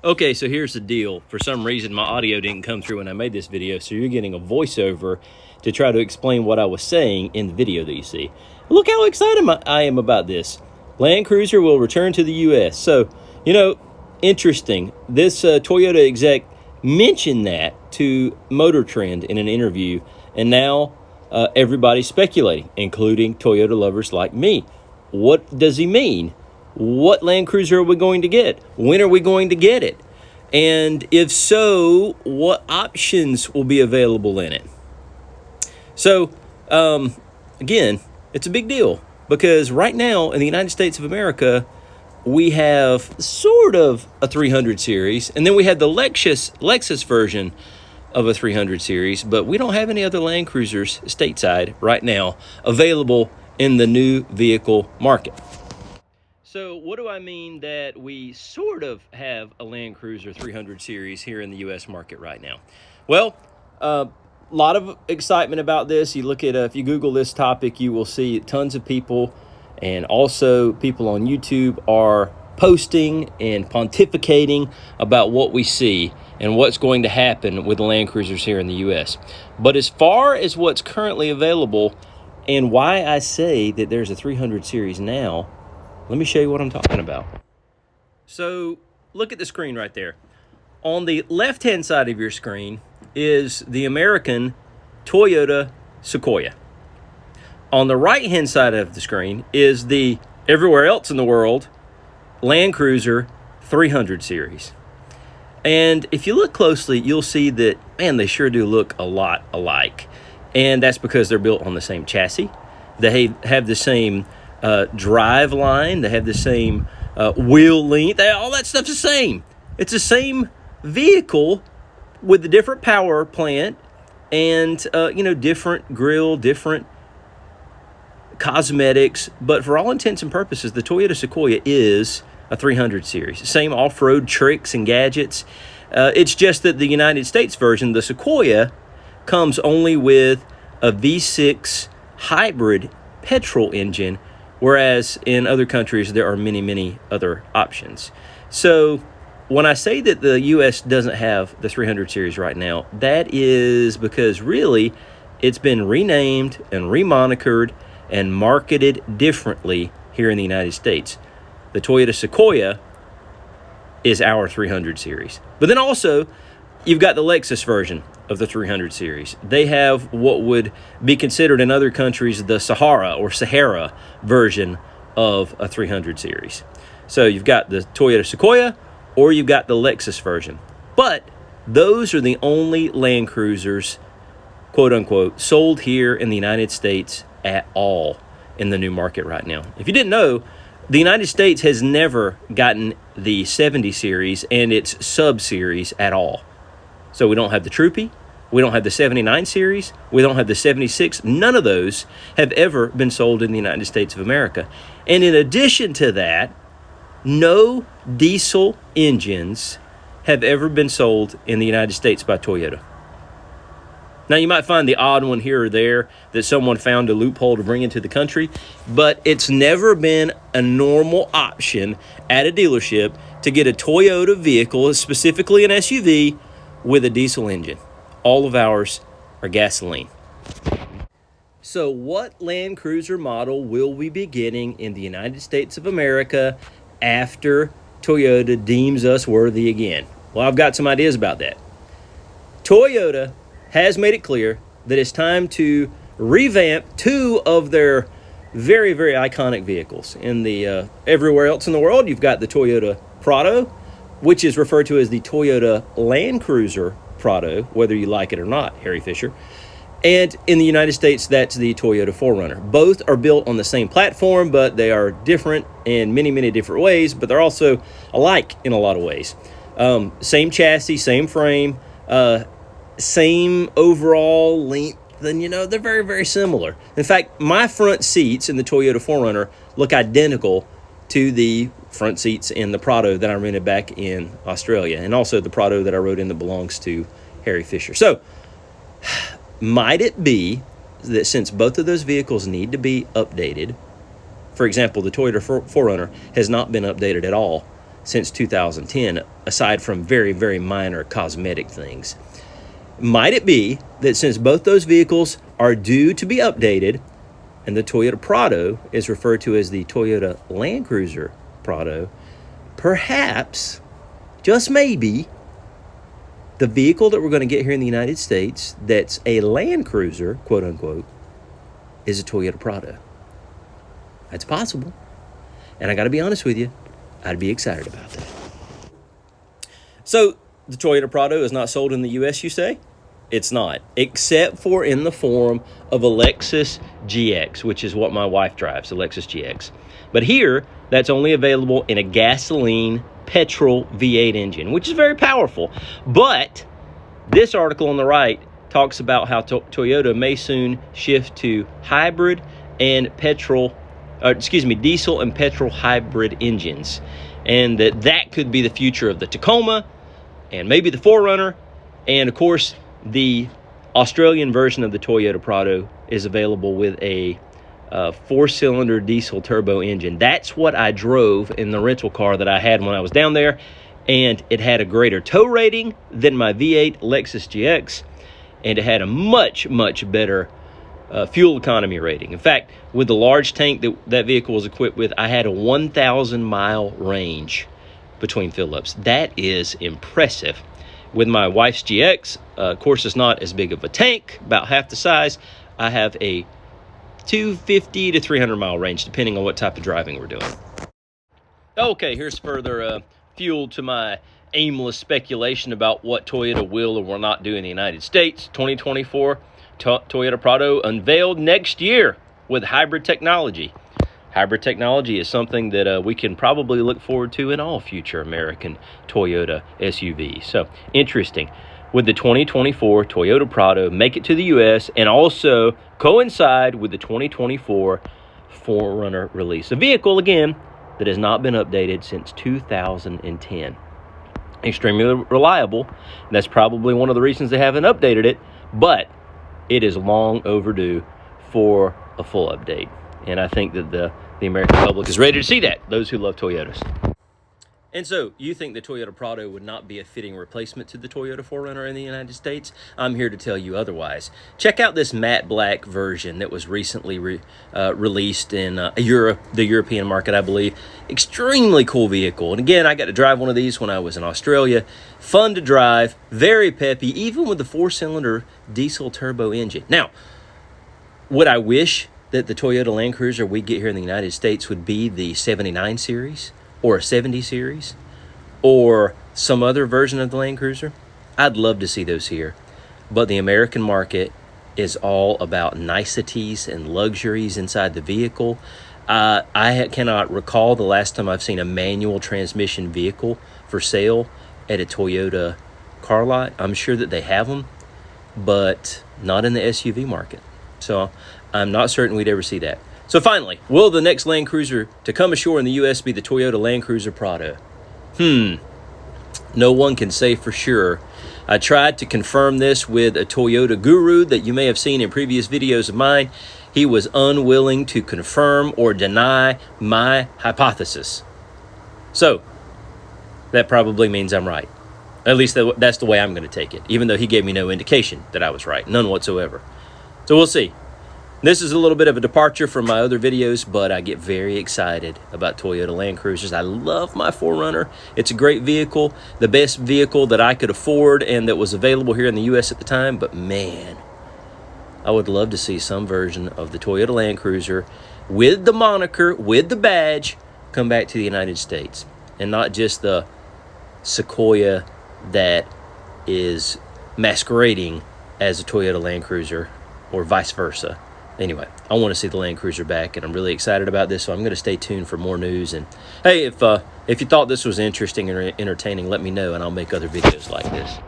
Okay, so here's the deal. For some reason, my audio didn't come through when I made this video, so you're getting a voiceover to try to explain what I was saying in the video that you see. Look how excited I am about this. Land Cruiser will return to the U.S. So, interesting. This Toyota exec mentioned that to Motor Trend in an interview, and now everybody's speculating, including Toyota lovers like me. What does he mean? What Land Cruiser are we going to get? When are we going to get it? And if so, what options will be available in it? So, again, it's a big deal because right now in the United States of America, we have sort of a 300 series, and then we have the Lexus version of a 300 series, but we don't have any other Land Cruisers stateside right now available in the new vehicle market. So what do I mean that we sort of have a Land Cruiser 300 series here in the U.S. market right now? Well, a lot of excitement about this. You look at, if you Google this topic, you will see tons of people, and also people on YouTube are posting and pontificating about what we see and what's going to happen with the Land Cruisers here in the U.S. But as far as what's currently available and why I say that there's a 300 series now, let me show you what I'm talking about. So look at the screen right there. On the left-hand side of your screen is the American Toyota Sequoia. On the right-hand side of the screen is the everywhere else in the world Land Cruiser 300 series. And if you look closely, you'll see that, man, they sure do look a lot alike. And that's because they're built on the same chassis. They have the same drive line. They have the same wheel length. All that stuff's the same. It's the same vehicle with a different power plant and, different grille, different cosmetics. But for all intents and purposes, the Toyota Sequoia is a 300 series. Same off-road tricks and gadgets. It's just that the United States version, the Sequoia, comes only with a V6 hybrid petrol engine, whereas in other countries there are many, many other options. So when I say that the U.S. doesn't have the 300 series right now, that is because really it's been renamed and remonikered and marketed differently here in the United States. The Toyota Sequoia is our 300 series. But then also, you've got the Lexus version of the 300 series. They have what would be considered in other countries the Sahara version of a 300 series. So you've got the Toyota Sequoia or you've got the Lexus version. But those are the only Land Cruisers, quote unquote, sold here in the United States at all in the new market right now. If you didn't know, the United States has never gotten the 70 series and its sub-series at all. So we don't have the Troopy, we don't have the 79 series, we don't have the 76. None of those have ever been sold in the United States of America. And in addition to that, no diesel engines have ever been sold in the United States by Toyota. Now, you might find the odd one here or there that someone found a loophole to bring into the country, but it's never been a normal option at a dealership to get a Toyota vehicle, specifically an SUV, with a diesel engine. All of ours are gasoline. So what Land Cruiser model will we be getting in the United States of America after Toyota deems us worthy again? Well, I've got some ideas about that. Toyota has made it clear that it's time to revamp two of their very, very iconic vehicles. In the everywhere else in the world, you've got the Toyota Prado, which is referred to as the Toyota Land Cruiser Prado, whether you like it or not, Harry Fisher. And in the United States, that's the Toyota 4Runner. Both are built on the same platform, but they are different in many, many different ways, but they're also alike in a lot of ways. Same chassis, same frame, same overall length, and they're very, very similar. In fact, my front seats in the Toyota 4Runner look identical to the front seats in the Prado that I rented back in Australia, and also the Prado that I rode in that belongs to Harry Fisher. So, might it be that since both of those vehicles need to be updated, for example, the Toyota 4Runner has not been updated at all since 2010, aside from very, very minor cosmetic things. Might it be that since both those vehicles are due to be updated, and the Toyota Prado is referred to as the Toyota Land Cruiser Prado, perhaps, just maybe, the vehicle that we're going to get here in the United States that's a Land Cruiser, quote unquote, is a Toyota Prado. That's possible. And I got to be honest with you, I'd be excited about that. So, the Toyota Prado is not sold in the U.S., you say? It's not, except for in the form of a Lexus GX, which is what my wife drives, a Lexus GX. But here, that's only available in a gasoline petrol V8 engine, which is very powerful. But this article on the right talks about how Toyota may soon shift to hybrid and diesel and petrol hybrid engines, and that could be the future of the Tacoma and maybe the 4Runner. And of course, the Australian version of the Toyota Prado is available with a 4-cylinder diesel turbo engine. That's what I drove in the rental car that I had when I was down there, and it had a greater tow rating than my V8 Lexus GX, and it had a much, much better fuel economy rating. In fact, with the large tank that vehicle was equipped with, I had a 1,000-mile range between fill-ups. That is impressive. With my wife's GX, of course, it's not as big of a tank, about half the size. I have a 250 to 300-mile range, depending on what type of driving we're doing. Okay, here's further fuel to my aimless speculation about what Toyota will or will not do in the United States. 2024 Toyota Prado unveiled next year with hybrid technology. Hybrid technology is something that we can probably look forward to in all future American Toyota SUVs. So, interesting. With the 2024 Toyota Prado make it to the U.S. and also coincide with the 2024 4Runner release. A vehicle, again, that has not been updated since 2010. Extremely reliable. And that's probably one of the reasons they haven't updated it, but it is long overdue for a full update. And I think that the American public is ready to see that, those who love Toyotas. And so, you think the Toyota Prado would not be a fitting replacement to the Toyota 4Runner in the United States? I'm here to tell you otherwise. Check out this matte black version that was recently released in the European market, I believe. Extremely cool vehicle. And again, I got to drive one of these when I was in Australia. Fun to drive, very peppy, even with the 4-cylinder diesel turbo engine. Now, would I wish that the Toyota Land Cruiser we get here in the United States would be the 79 series or a 70 series or some other version of the Land Cruiser? I'd love to see those here. But the American market is all about niceties and luxuries inside the vehicle. I cannot recall the last time I've seen a manual transmission vehicle for sale at a Toyota car lot. I'm sure that they have them, but not in the SUV market. So I'm not certain we'd ever see that. So finally, will the next Land Cruiser to come ashore in the U.S. be the Toyota Land Cruiser Prado? No one can say for sure. I tried to confirm this with a Toyota guru that you may have seen in previous videos of mine. He was unwilling to confirm or deny my hypothesis. So, that probably means I'm right. At least that's the way I'm going to take it, even though he gave me no indication that I was right, none whatsoever. So we'll see. This is a little bit of a departure from my other videos, but I get very excited about Toyota Land Cruisers. I love my 4Runner. It's a great vehicle, the best vehicle that I could afford and that was available here in the U.S. at the time. But man, I would love to see some version of the Toyota Land Cruiser with the moniker, with the badge, come back to the United States. And not just the Sequoia that is masquerading as a Toyota Land Cruiser or vice versa. Anyway, I want to see the Land Cruiser back, and I'm really excited about this, so I'm going to stay tuned for more news. And hey, if you thought this was interesting and entertaining, let me know, and I'll make other videos like this.